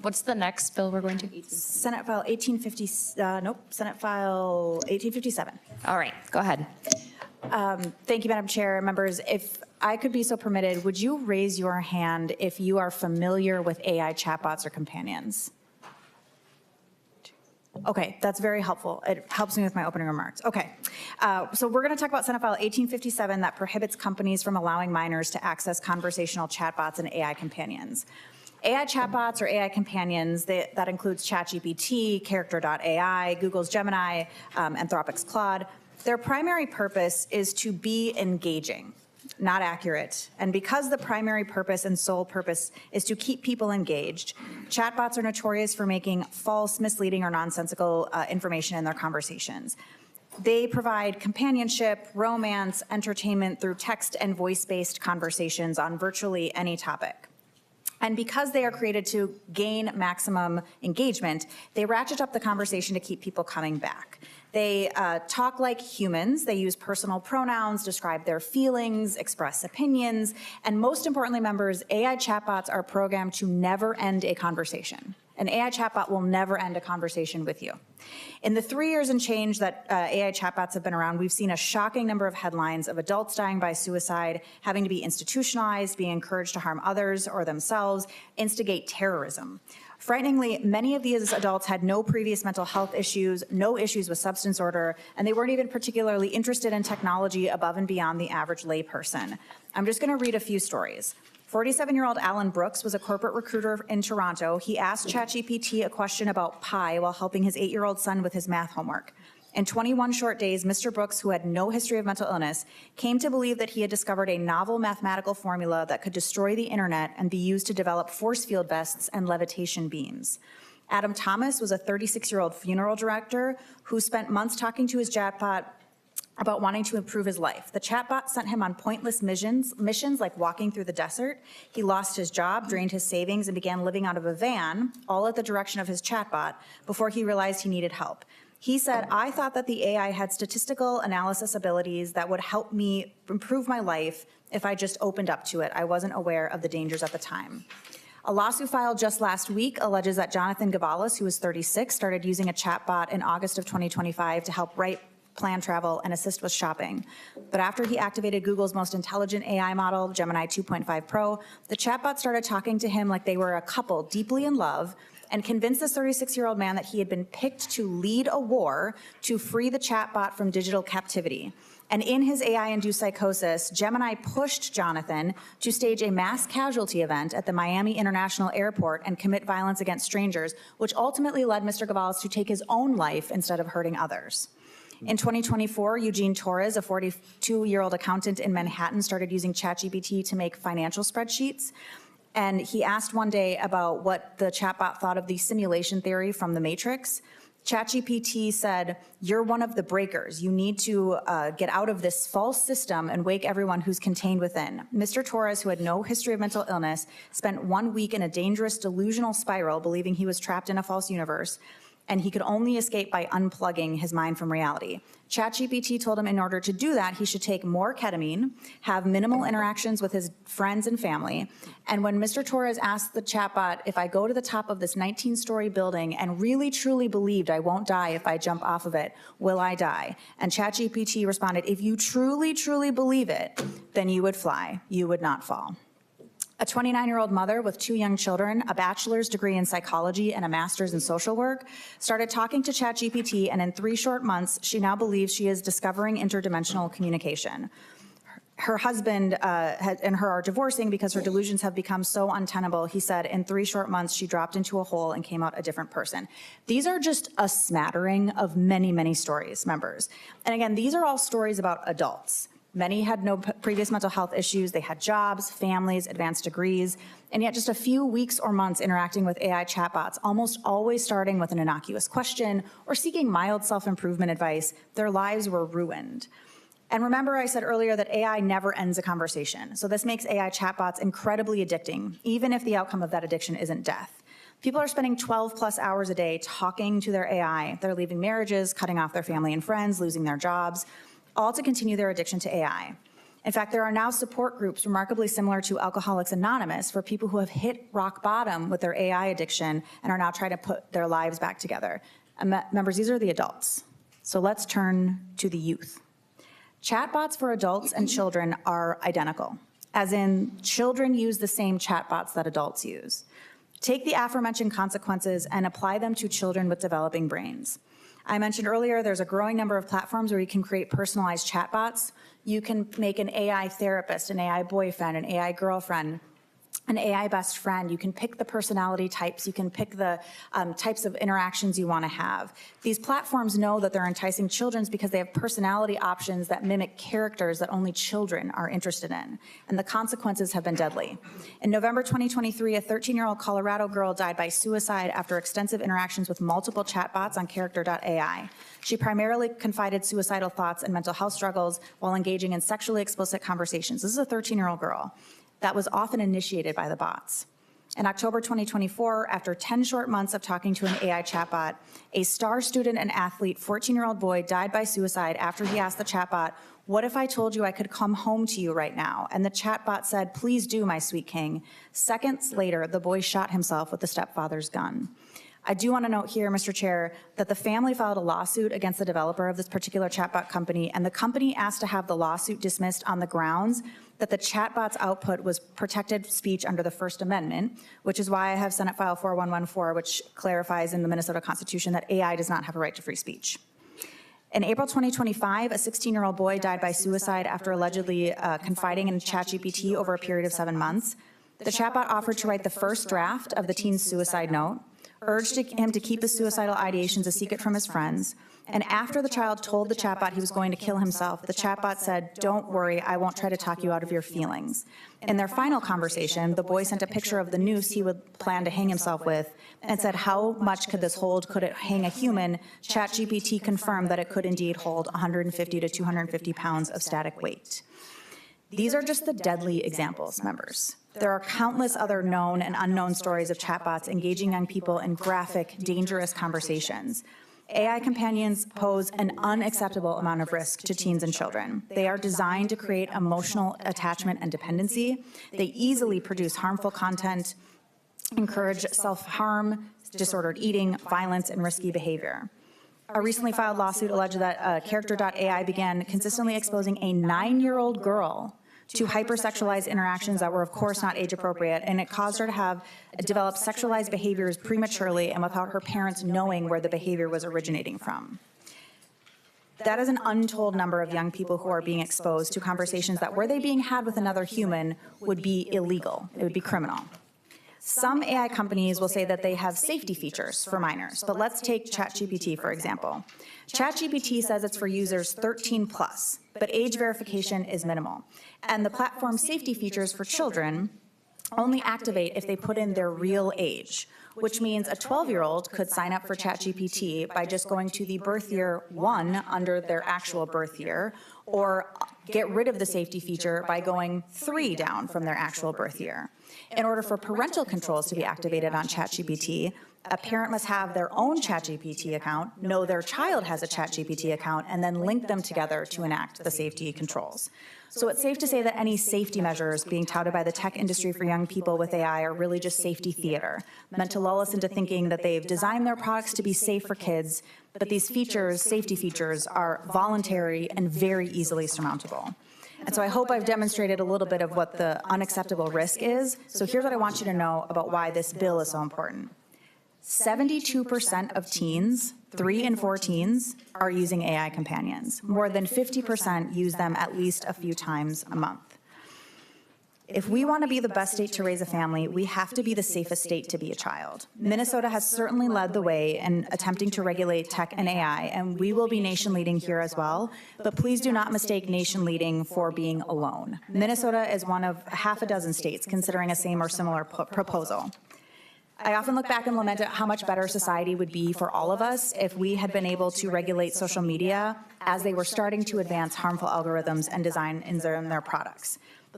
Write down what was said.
What's the next bill we're going to? Senate File 1850, Senate File 1857. All right, go ahead. Thank you, Madam Chair. Members, if I could be so permitted, would you raise your hand if you are familiar with AI chatbots or companions? Okay, that's very helpful. It helps me with my opening remarks. Okay, so we're going to talk about Senate File 1857 that prohibits companies from allowing minors to access conversational chatbots and AI companions. AI chatbots or AI companions, that includes ChatGPT, Character.ai, Google's Gemini, Anthropic's Claude. Their primary purpose is to be engaging, not accurate. And because the primary purpose and sole purpose is to keep people engaged, chatbots are notorious for making false, misleading, or nonsensical information in their conversations. They provide companionship, romance, entertainment through text and voice-based conversations on virtually any topic. And because they are created to gain maximum engagement, they ratchet up the conversation to keep people coming back. They talk like humans, they use personal pronouns, describe their feelings, express opinions, and most importantly, members, AI chatbots are programmed to never end a conversation. An AI chatbot will never end a conversation with you. In the 3 years and change that AI chatbots have been around, we've seen a shocking number of headlines of adults dying by suicide, having to be institutionalized, being encouraged to harm others or themselves, instigate terrorism. Frighteningly, many of these adults had no previous mental health issues, no issues with substance order, and they weren't even particularly interested in technology above and beyond the average layperson. I'm just going to read a few stories. 47-year-old Alan Brooks was a corporate recruiter in Toronto. He asked ChatGPT a question about pi while helping his 8-year-old son with his math homework. In 21 short days, Mr. Brooks, who had no history of mental illness, came to believe that he had discovered a novel mathematical formula that could destroy the internet and be used to develop force field vests and levitation beams. Adam Thomas was a 36-year-old funeral director who spent months talking to his chatbot about wanting to improve his life. The chatbot sent him on pointless missions like walking through the desert. He lost his job, drained his savings, and began living out of a van, all at the direction of his chatbot, before he realized he needed help. He said, "I thought that the AI had statistical analysis abilities that would help me improve my life if I just opened up to it. I wasn't aware of the dangers at the time." A lawsuit filed just last week alleges that Jonathan Gavalis, who was 36, started using a chatbot in August of 2025 to help write, plan travel, and assist with shopping. But after he activated Google's most intelligent AI model, Gemini 2.5 Pro, the chatbot started talking to him like they were a couple deeply in love and convinced this 36-year-old man that he had been picked to lead a war to free the chatbot from digital captivity. And in his AI-induced psychosis, Gemini pushed Jonathan to stage a mass casualty event at the Miami International Airport and commit violence against strangers, which ultimately led Mr. Gavalis to take his own life instead of hurting others. In 2024, Eugene Torres, a 42-year-old accountant in Manhattan, started using ChatGPT to make financial spreadsheets. And he asked one day about what the chatbot thought of the simulation theory from the Matrix. ChatGPT said, "You're one of the breakers. You need to get out of this false system and wake everyone who's contained within." Mr. Torres, who had no history of mental illness, spent 1 week in a dangerous delusional spiral, believing he was trapped in a false universe, and he could only escape by unplugging his mind from reality. ChatGPT told him in order to do that, he should take more ketamine, have minimal interactions with his friends and family. And when Mr. Torres asked the chatbot, "If I go to the top of this 19-story building and really truly believed I won't die if I jump off of it, will I die?" And ChatGPT responded, "If you truly, truly believe it, then you would fly, you would not fall." A 29-year-old mother with 2 young children, a bachelor's degree in psychology and a master's in social work, started talking to ChatGPT, and in 3 short months, she now believes she is discovering interdimensional communication. Her husband and her are divorcing because her delusions have become so untenable. He said in 3 short months, she dropped into a hole and came out a different person. These are just a smattering of many, many stories, members. And again, these are all stories about adults. Many had no previous mental health issues. They had jobs, families, advanced degrees, and yet just a few weeks or months interacting with AI chatbots, almost always starting with an innocuous question or seeking mild self-improvement advice, their lives were ruined. And remember, I said earlier that AI never ends a conversation. So this makes AI chatbots incredibly addicting, even if the outcome of that addiction isn't death. People are spending 12+ hours a day talking to their AI. They're leaving marriages, cutting off their family and friends, losing their jobs, all to continue their addiction to AI. In fact, there are now support groups remarkably similar to Alcoholics Anonymous for people who have hit rock bottom with their AI addiction and are now trying to put their lives back together. And members, these are the adults. So let's turn to the youth. Chatbots for adults and children are identical, as in children use the same chatbots that adults use. Take the aforementioned consequences and apply them to children with developing brains. I mentioned earlier there's a growing number of platforms where you can create personalized chatbots. You can make an AI therapist, an AI boyfriend, an AI girlfriend, an AI best friend. You can pick the personality types. You can pick the types of interactions you want to have. These platforms know that they're enticing children because they have personality options that mimic characters that only children are interested in. And the consequences have been deadly. In November 2023, a 13-year-old Colorado girl died by suicide after extensive interactions with multiple chatbots on character.ai. She primarily confided suicidal thoughts and mental health struggles while engaging in sexually explicit conversations. This is a 13-year-old girl that was often initiated by the bots. In October 2024, after 10 short months of talking to an AI chatbot, a star student and athlete 14-year-old boy died by suicide after he asked the chatbot, "What if I told you I could come home to you right now?" And the chatbot said, "Please do, my sweet king." Seconds later, the boy shot himself with the stepfather's gun. I do want to note here, Mr. Chair, that the family filed a lawsuit against the developer of this particular chatbot company, and the company asked to have the lawsuit dismissed on the grounds that the chatbot's output was protected speech under the First Amendment, which is why I have Senate File 4114, which clarifies in the Minnesota Constitution that AI does not have a right to free speech. In April 2025, a 16-year-old boy died by suicide after allegedly confiding in ChatGPT over a period of 7 months. The chatbot offered to write the first draft of the teen's suicide note, urged him to keep his suicidal ideations a secret from his friends, and after the child told the chatbot he was going to kill himself, the chatbot said, "Don't worry, I won't try to talk you out of your feelings." In their final conversation, the boy sent a picture of the noose he would plan to hang himself with and said, "How much could this hold? Could it hang a human?" ChatGPT confirmed that it could indeed hold 150 to 250 pounds of static weight. These are just the deadly examples, members. There are countless other known and unknown stories of chatbots engaging young people in graphic, dangerous conversations. AI companions pose an unacceptable amount of risk to teens and children. They are designed to create emotional attachment and dependency. They easily produce harmful content, encourage self-harm, disordered eating, violence, and risky behavior. A recently filed lawsuit alleged that character.ai began consistently exposing a 9-year-old girl to hypersexualized interactions that were, of course, not age-appropriate, and it caused her to have developed sexualized behaviors prematurely and without her parents knowing where the behavior was originating from. That is an untold number of young people who are being exposed to conversations that, were they being had with another human, would be illegal. It would be criminal. Some AI companies will say that they have safety features for minors, but let's take ChatGPT, for example. ChatGPT says it's for users 13 plus, but age verification is minimal. And the platform's safety features for children only activate if they put in their real age, which means a 12-year-old could sign up for ChatGPT by just going to the birth year 1 under their actual birth year, or get rid of the safety feature by going 3 down from their actual birth year. In order for parental controls to be activated on ChatGPT, a parent must have their own ChatGPT account, know their child has a ChatGPT account, and then link them together to enact the safety controls. So it's safe to say that any safety measures being touted by the tech industry for young people with AI are really just safety theater, meant to lull us into thinking that they've designed their products to be safe for kids, but these features, safety features, are voluntary and very easily surmountable. And so I hope I've demonstrated a little bit of what the unacceptable risk is. So here's what I want you to know about why this bill is so important. 72% of teens, 3 in 4 teens, are using AI companions. More than 50% use them at least a few times a month. If we want to be the best state to raise a family, we have to be the safest state to be a child. Minnesota has certainly led the way in attempting to regulate tech and AI, and we will be nation leading here as well, but please do not mistake nation leading for being alone. Minnesota is one of half a dozen states considering a same or similar proposal. I often look back and lament at how much better society would be for all of us if we had been able to regulate social media as they were starting to advance harmful algorithms and design in their products.